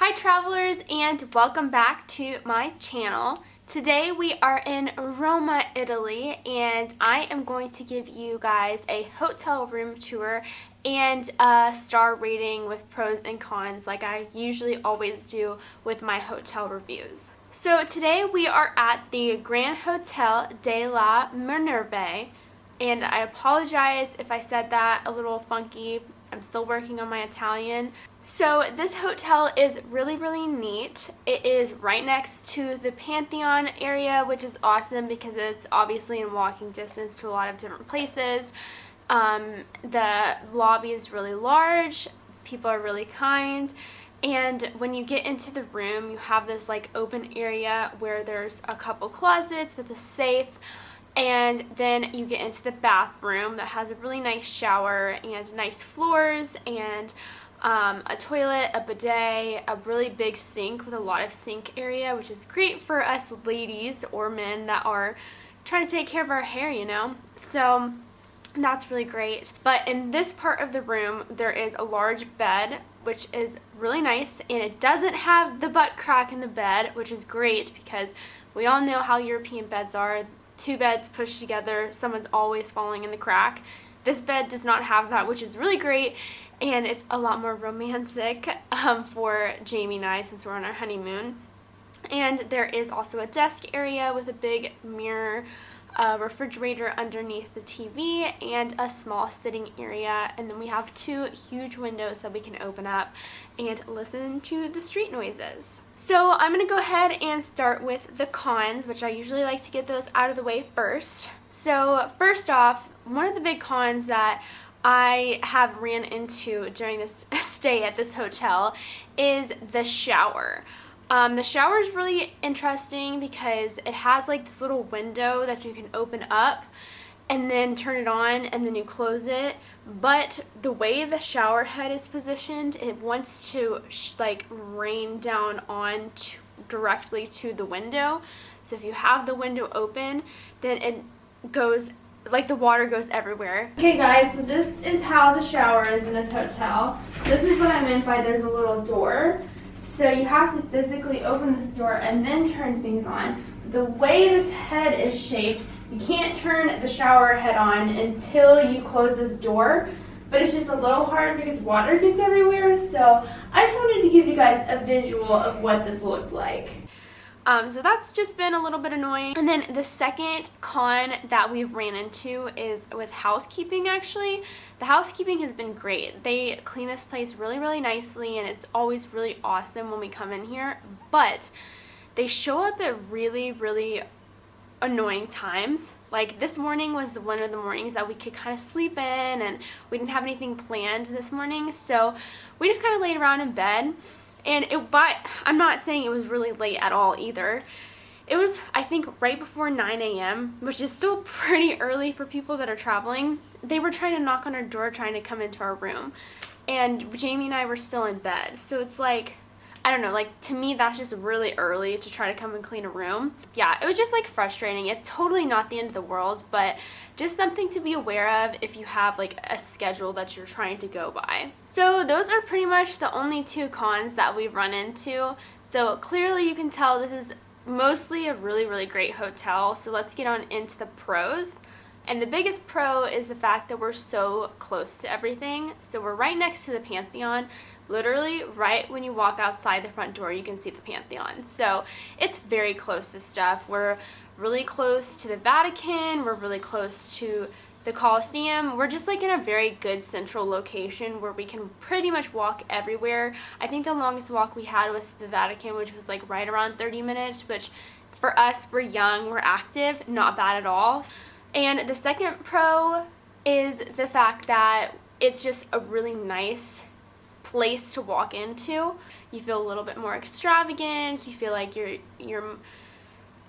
Hi travelers, and welcome back to my channel. Today we are in Roma, Italy, and I am going to give you guys a hotel room tour and a star rating with pros and cons like I usually always do with my hotel reviews. So today we are at the Grand Hotel della Minerve, and I apologize if I said that a little funky. I'm still working on my Italian. So this hotel is really neat. It is right next to the Pantheon area, which is awesome because it's obviously in walking distance to a lot of different places. The lobby is really large, people are really kind, and when you get into the room you have this like open area where there's a couple closets with a safe. And then you get into the bathroom that has a really nice shower and nice floors and a toilet, a bidet, a really big sink with a lot of sink area, which is great for us ladies or men that are trying to take care of our hair, you know. So that's really great. But in this part of the room, there is a large bed, which is really nice, and it doesn't have the butt crack in the bed, which is great because we all know how European beds are. Two beds pushed together, someone's always falling in the crack. This bed does not have that, which is really great, and it's a lot more romantic for Jamie and I since we're on our honeymoon. And there is also a desk area with a big mirror, a refrigerator underneath the TV, and a small sitting area. And then we have two huge windows that we can open up and listen to the street noises. So I'm going to go ahead and start with the cons, which I usually like to get those out of the way first. So first off, one of the big cons that I have ran into during this stay at this hotel is the shower. The shower is really interesting because it has like this little window that you can open up and then turn it on and then you close it, but the way the shower head is positioned, it wants to like rain down directly to the window. So if you have the window open, then it goes like the water goes everywhere. Okay guys, so this is how the shower is in this hotel. This is what I meant by there's a little door. So you have to physically open this door and then turn things on. The way this head is shaped, you can't turn the shower head on until you close this door, but it's just a little hard because water gets everywhere. So I just wanted to give you guys a visual of what this looked like. So that's just been a little bit annoying. And then the second con that we've ran into is with housekeeping actually. The housekeeping has been great. They clean this place really nicely, and it's always really awesome when we come in here, but they show up at really annoying times. Like this morning was one of the mornings that we could kind of sleep in, and we didn't have anything planned this morning, so we just kind of laid around in bed. And but I'm not saying it was really late at all either. It was, I think, right before 9 a.m., which is still pretty early for people that are traveling. They were trying to knock on our door, trying to come into our room. And Jamie and I were still in bed. So it's like, I don't know, like to me that's just really early to try to come and clean a room. Yeah, it was just like frustrating. It's totally not the end of the world, but just something to be aware of if you have like a schedule that you're trying to go by. So those are pretty much the only two cons that we've run into. So clearly you can tell this is mostly a really great hotel. So let's get on into the pros. And the biggest pro is the fact that we're so close to everything. So we're right next to the Pantheon. Literally right when you walk outside the front door you can see the Pantheon. So it's very close to stuff. We're really close to the Vatican, we're really close to the Colosseum. We're just like in a very good central location where we can pretty much walk everywhere. I think the longest walk we had was to the Vatican, which was like right around 30 minutes, which for us, we're young, we're active, not bad at all. And the second pro is the fact that it's just a really nice place to walk into. You feel a little bit more extravagant. You feel like you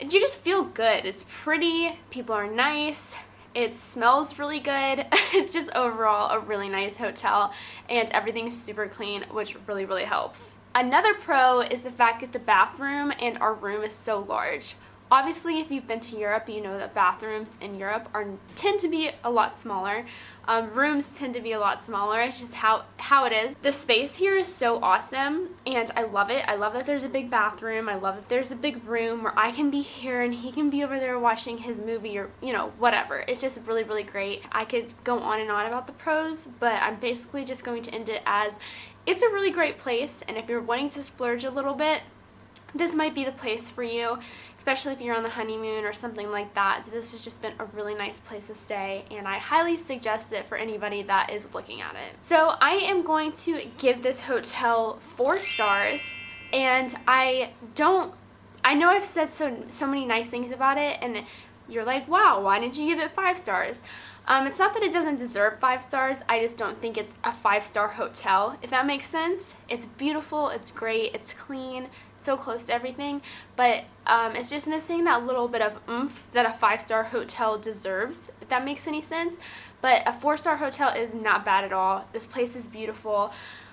just feel good. It's pretty. People are nice. It smells really good. It's just overall a really nice hotel, and everything's super clean, which really helps. Another pro is the fact that the bathroom and our room is so large. Obviously, if you've been to Europe, you know that bathrooms in Europe tend to be a lot smaller. Rooms tend to be a lot smaller. It's just how it is. The space here is so awesome, and I love it. I love that there's a big bathroom. I love that there's a big room where I can be here and he can be over there watching his movie, or, you know, whatever. It's just really, really great. I could go on and on about the pros, but I'm basically just going to end it as it's a really great place, and if you're wanting to splurge a little bit, this might be the place for you, especially if you're on the honeymoon or something like that. This has just been a really nice place to stay, and I highly suggest it for anybody that is looking at it. So I am going to give this hotel 4 stars, and I know I've said so many nice things about it, and you're like, wow, why didn't you give it 5 stars? It's not that it doesn't deserve 5 stars, I just don't think it's a 5-star hotel, if that makes sense. It's beautiful, it's great, it's clean, so close to everything, but it's just missing that little bit of oomph that a 5-star hotel deserves, if that makes any sense. But a 4-star hotel is not bad at all. This place is beautiful.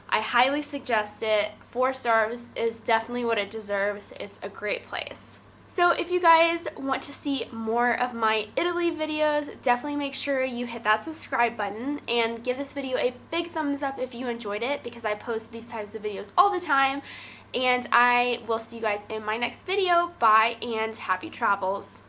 I highly suggest it. 4 stars is definitely what it deserves. It's a great place. So if you guys want to see more of my Italy videos, definitely make sure you hit that subscribe button and give this video a big thumbs up if you enjoyed it, because I post these types of videos all the time. And I will see you guys in my next video. Bye and happy travels.